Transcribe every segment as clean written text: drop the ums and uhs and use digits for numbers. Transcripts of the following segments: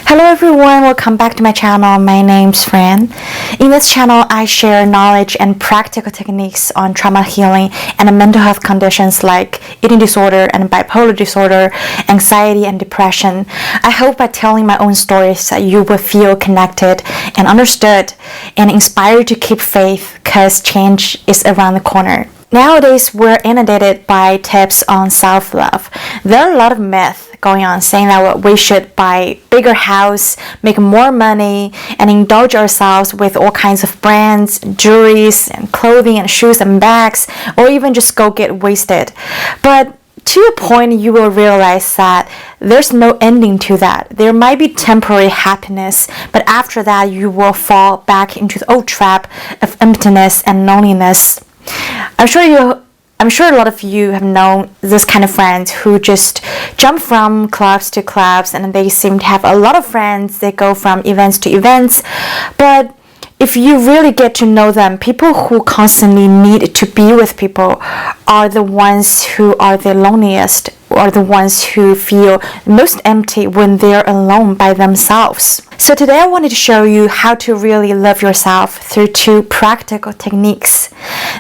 Hello everyone, welcome back to my channel. My name's Fran. In this channel, I share knowledge and practical techniques on trauma healing and mental health conditions like eating disorder and bipolar disorder, anxiety and depression. I hope by telling my own stories that you will feel connected and understood and inspired to keep faith because change is around the corner. Nowadays, we're inundated by tips on self-love. There are a lot of myths going on saying that we should buy bigger house, make more money, and indulge ourselves with all kinds of brands, jewelries, and clothing, and shoes and bags, or even just go get wasted. But to a point, you will realize that there's no ending to that. There might be temporary happiness, but after that, you will fall back into the old trap of emptiness and loneliness. I'm sure a lot of you have known this kind of friends who just jump from clubs to clubs and they seem to have a lot of friends. They go from events to events. But if you really get to know them, people who constantly need to be with people are the ones who are the loneliest, or the ones who feel most empty when they're alone by themselves. So today I wanted to show you how to really love yourself through two practical techniques.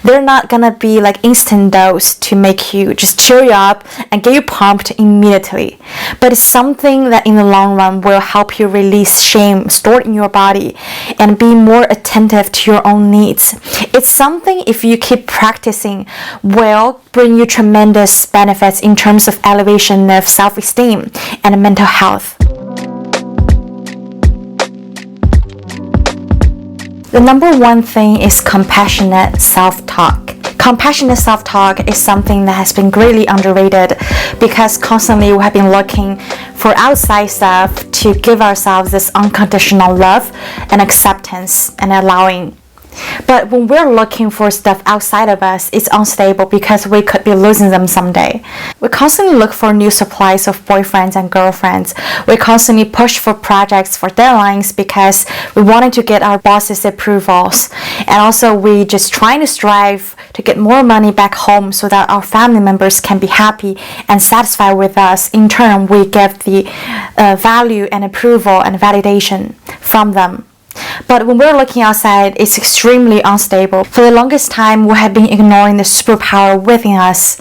They're not gonna be like instant dose to make you just cheer you up and get you pumped immediately, but it's something that in the long run will help you release shame stored in your body and be more attentive to your own needs. It's something, if you keep practicing, will bring you tremendous benefits in terms of elevation of self-esteem and mental health. The number one thing is compassionate self-talk. Compassionate self-talk is something that has been greatly underrated because constantly we have been looking for outside stuff to give ourselves this unconditional love and acceptance and allowing. But when we're looking for stuff outside of us, it's unstable because we could be losing them someday. We constantly look for new supplies of boyfriends and girlfriends. We constantly push for projects, for deadlines because we wanted to get our boss's approvals. And also we just trying to strive to get more money back home so that our family members can be happy and satisfied with us. In turn, we get the value and approval and validation from them. But when we're looking outside, it's extremely unstable. For the longest time, we have been ignoring the superpower within us,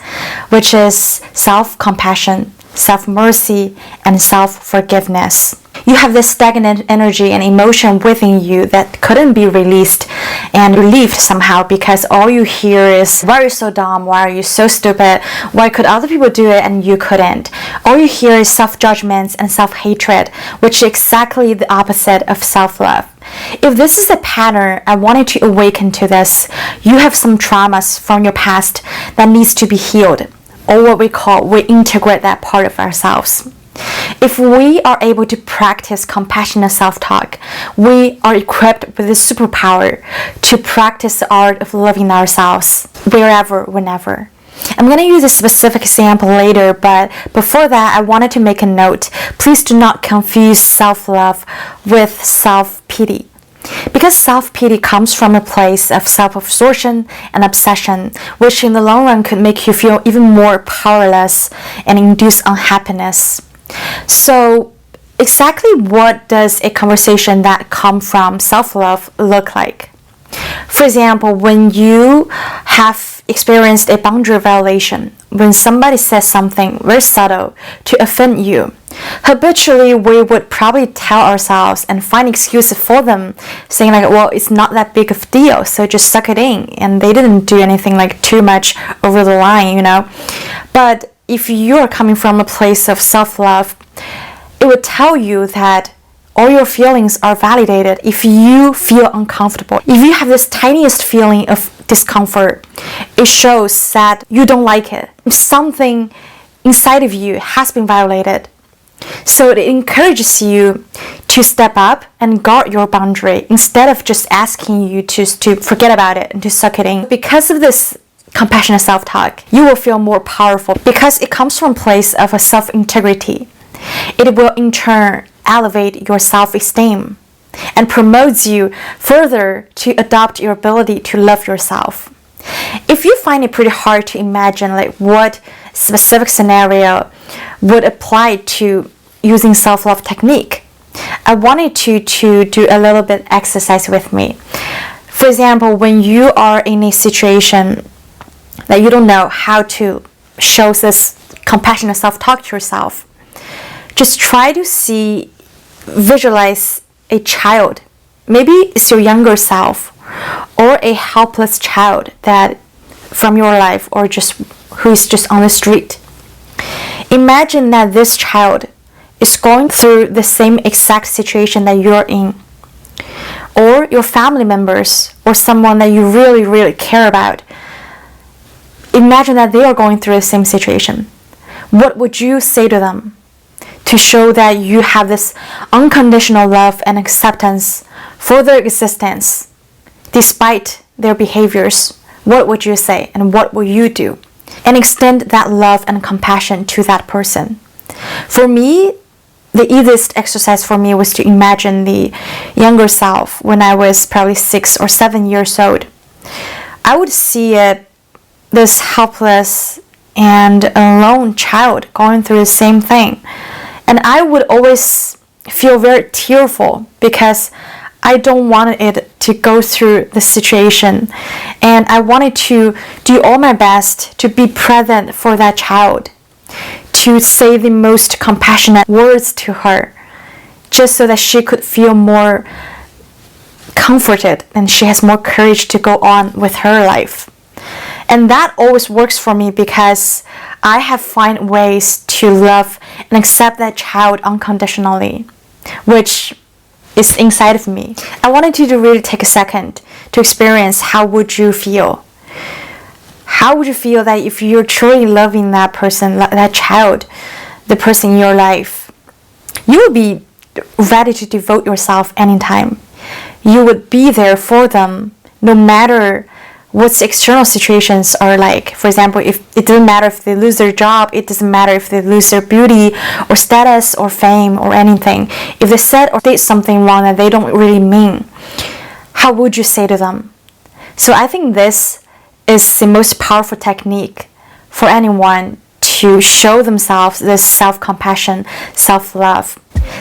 which is self-compassion, self-mercy, and self-forgiveness. You have this stagnant energy and emotion within you that couldn't be released and relieved somehow because all you hear is, why are you so dumb? Why are you so stupid? Why could other people do it and you couldn't? All you hear is self-judgments and self-hatred, which is exactly the opposite of self-love. If this is a pattern, I wanted to awaken to this. You have some traumas from your past that needs to be healed, or what we call reintegrate that part of ourselves. If we are able to practice compassionate self-talk, we are equipped with the superpower to practice the art of loving ourselves wherever, whenever. I'm going to use a specific example later, but before that, I wanted to make a note. Please do not confuse self-love with self-pity. Because self-pity comes from a place of self-absorption and obsession, which in the long run could make you feel even more powerless and induce unhappiness. So exactly what does a conversation that comes from self-love look like? For example, when you have experienced a boundary violation, when somebody says something very subtle to offend you, habitually we would probably tell ourselves and find excuses for them, saying like, well, it's not that big of a deal, so just suck it in, and they didn't do anything like too much over the line, you know. But if you're coming from a place of self-love, it would tell you that all your feelings are validated. If you feel uncomfortable, if you have this tiniest feeling of discomfort, it shows that you don't like it. Something inside of you has been violated. So it encourages you to step up and guard your boundary instead of just asking you to forget about it and to suck it in. Because of this compassionate self-talk, you will feel more powerful because it comes from a place of a self-integrity. It will in turn elevate your self-esteem and promotes you further to adopt your ability to love yourself. If you find it pretty hard to imagine like what specific scenario would apply to using self-love technique, I wanted you to do a little bit exercise with me. For example, when you are in a situation that you don't know how to show this compassionate self-talk to yourself, just try to visualize a child. Maybe it's your younger self or a helpless child that from your life, or just who is just on the street. Imagine that this child is going through the same exact situation that you're in, or your family members, or someone that you really, really care about. Imagine that they are going through the same situation. What would you say to them to show that you have this unconditional love and acceptance for their existence despite their behaviors? What would you say, and what will you do? And extend that love and compassion to that person. For me, the easiest exercise for me was to imagine the younger self when I was probably 6 or 7 years old. I would see this helpless and alone child going through the same thing. And I would always feel very tearful because I don't want it to go through the situation. And I wanted to do all my best to be present for that child, to say the most compassionate words to her, just so that she could feel more comforted and she has more courage to go on with her life. And that always works for me because I have found ways to love and accept that child unconditionally, which is inside of me. I wanted you to really take a second to experience how would you feel. How would you feel that if you're truly loving that person, that child, the person in your life? You would be ready to devote yourself anytime. You would be there for them no matter what the external situations are like. For example, if it doesn't matter if they lose their job, it doesn't matter if they lose their beauty or status or fame or anything. If they said or did something wrong that they don't really mean, how would you say to them? So I think this is the most powerful technique for anyone to show themselves this self-compassion, self-love.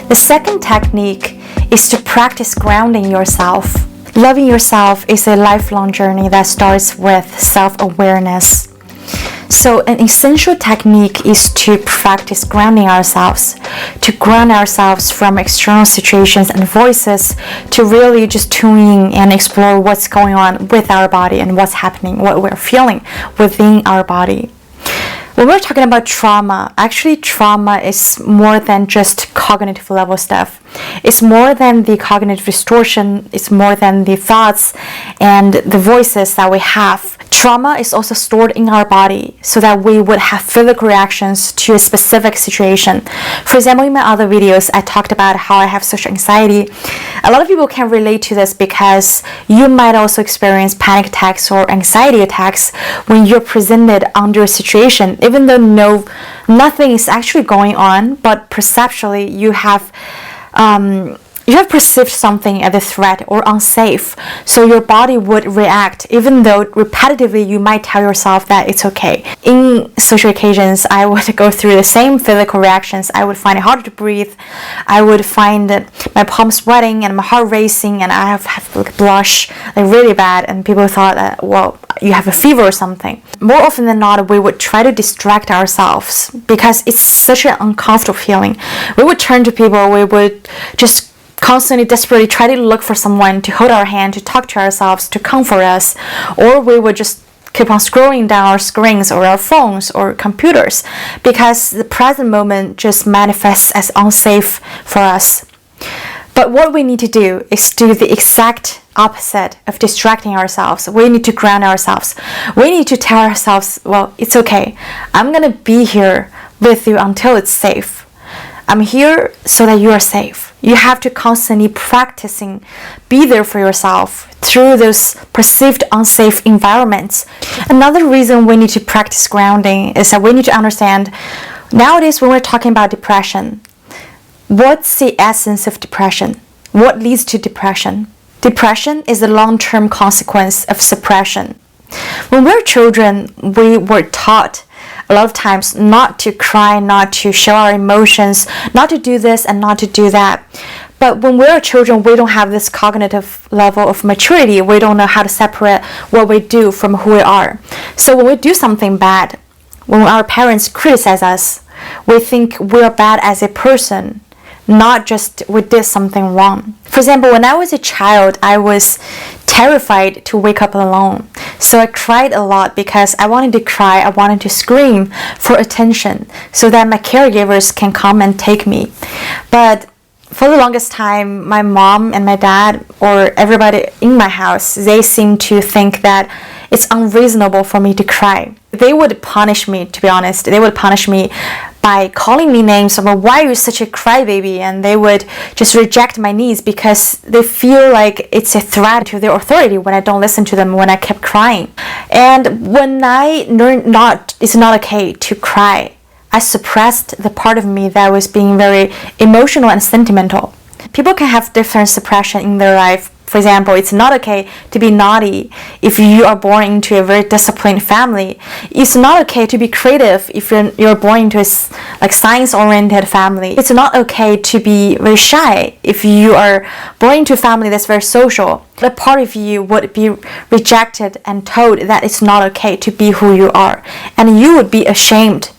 The second technique is to practice grounding yourself. Loving yourself is a lifelong journey that starts with self-awareness. So an essential technique is to practice grounding ourselves, to ground ourselves from external situations and voices, to really just tune in and explore what's going on with our body and what's happening, what we're feeling within our body. When we're talking about trauma, actually trauma is more than just cognitive level stuff. It's more than the cognitive distortion. It's more than the thoughts and the voices that we have. Trauma is also stored in our body so that we would have physical reactions to a specific situation. For example, in my other videos, I talked about how I have social anxiety. A lot of people can relate to this because you might also experience panic attacks or anxiety attacks when you're presented under a situation, even though nothing is actually going on, but perceptually you have perceived something as a threat or unsafe, so your body would react, even though repetitively you might tell yourself that it's okay. In social occasions, I would go through the same physical reactions. I would find it harder to breathe. I would find my palms sweating and my heart racing, and I have like blush like really bad, and people thought that, well, you have a fever or something. More often than not, we would try to distract ourselves because it's such an uncomfortable feeling. We would turn to people, we would just constantly desperately try to look for someone to hold our hand, to talk to ourselves, to comfort us, or we would just keep on scrolling down our screens or our phones or computers because the present moment just manifests as unsafe for us. But what we need to do is do the exact opposite of distracting ourselves. We need to ground ourselves. We need to tell ourselves, well, it's okay. I'm gonna be here with you until it's safe. I'm here so that you are safe. You have to constantly practicing, be there for yourself through those perceived unsafe environments. Another reason we need to practice grounding is that we need to understand, nowadays when we're talking about depression, what's the essence of depression? What leads to depression? Depression is a long-term consequence of suppression. When we're children, we were taught a lot of times not to cry, not to show our emotions, not to do this and not to do that. But when we're children, we don't have this cognitive level of maturity. We don't know how to separate what we do from who we are. So when we do something bad, when our parents criticize us, we think we're bad as a person, not just we did something wrong. For example, when I was a child, I was terrified to wake up alone. So I cried a lot because I wanted to cry, I wanted to scream for attention so that my caregivers can come and take me. But for the longest time, my mom and my dad or everybody in my house, they seemed to think that it's unreasonable for me to cry. They would punish me, to be honest. They would punish me by calling me names of why are you such a crybaby, and they would just reject my needs because they feel like it's a threat to their authority when I don't listen to them, when I kept crying. And when I learned it's not okay to cry, I suppressed the part of me that was being very emotional and sentimental. People can have different suppression in their life. For example, it's not okay to be naughty if you are born into a very disciplined family. It's not okay to be creative if you're born into a science-oriented family. It's not okay to be very shy if you are born into a family that's very social. A part of you would be rejected and told that it's not okay to be who you are, and you would be ashamed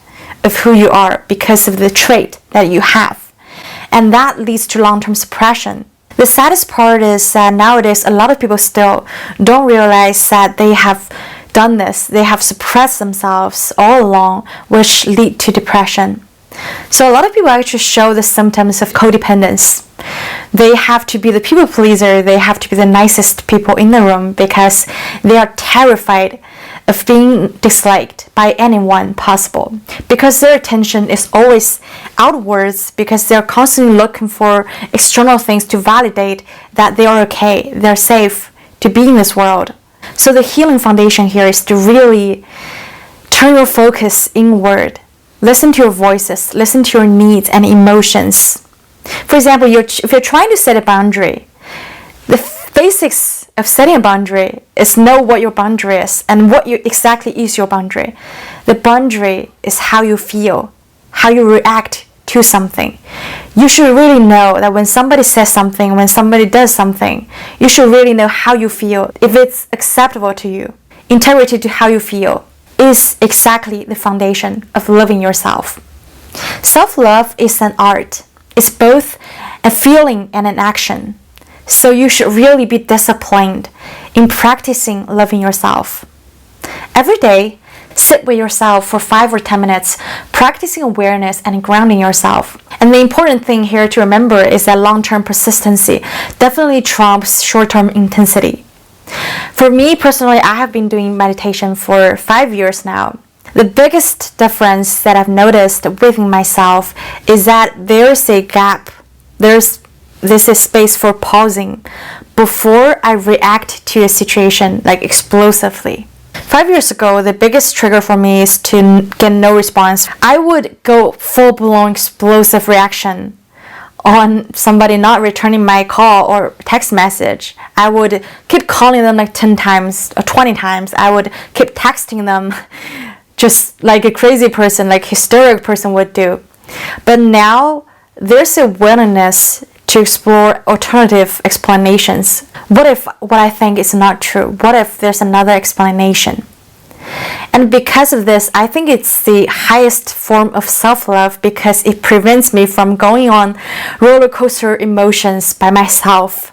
of who you are because of the trait that you have, and that leads to long-term suppression. The saddest part is that nowadays a lot of people still don't realize that they have done this. They have suppressed themselves all along, which lead to depression. So a lot of people actually show the symptoms of codependence. They have to be the people pleaser, they have to be the nicest people in the room because they are terrified of being disliked by anyone possible, because their attention is always outwards, because they're constantly looking for external things to validate that they are okay, they're safe to be in this world. So the healing foundation here is to really turn your focus inward. Listen to your voices, listen to your needs and emotions. For example, if you're trying to set a boundary, the basics of setting a boundary is know what your boundary is and what exactly is your boundary. The boundary is how you feel, how you react to something. You should really know that when somebody says something, when somebody does something, you should really know how you feel, if it's acceptable to you. Integrity to how you feel is exactly the foundation of loving yourself. Self-love is an art. It's both a feeling and an action. So you should really be disciplined in practicing loving yourself. Every day, sit with yourself for 5 or 10 minutes, practicing awareness and grounding yourself. And the important thing here to remember is that long-term persistency definitely trumps short-term intensity. For me personally, I have been doing meditation for 5 years now. The biggest difference that I've noticed within myself is that there's a gap. This is space for pausing before I react to a situation like explosively. 5 years ago, the biggest trigger for me is to get no response. I would go full-blown explosive reaction on somebody not returning my call or text message. I would keep calling them like 10 times or 20 times. I would keep texting them just like a crazy person, like hysteric person would do. But now there's a willingness to explore alternative explanations. What if what I think is not true? What if there's another explanation? And because of this, I think it's the highest form of self-love because it prevents me from going on roller coaster emotions by myself.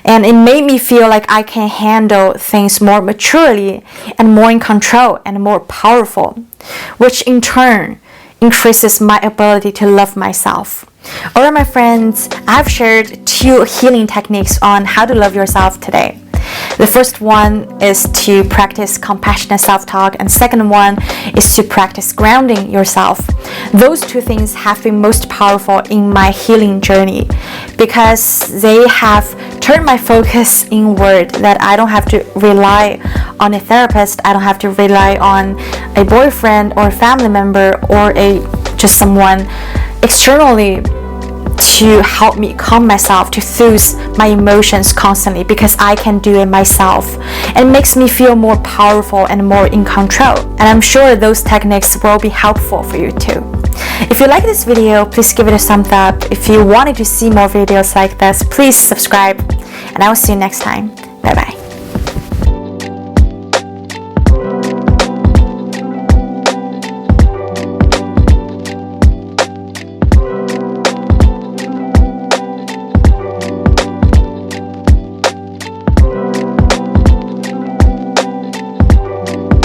And it made me feel like I can handle things more maturely and more in control and more powerful, which in turn increases my ability to love myself. Alright, my friends, I've shared 2 healing techniques on how to love yourself today. The first one is to practice compassionate self-talk, and second one is to practice grounding yourself. Those 2 things have been most powerful in my healing journey because they have turned my focus inward, that I don't have to rely on a therapist, I don't have to rely on a boyfriend or a family member or just someone externally to help me calm myself, to soothe my emotions constantly, because I can do it myself. It makes me feel more powerful and more in control. And I'm sure those techniques will be helpful for you too. If you like this video, please give it a thumbs up. If you wanted to see more videos like this, please subscribe, and I will see you next time. Bye bye.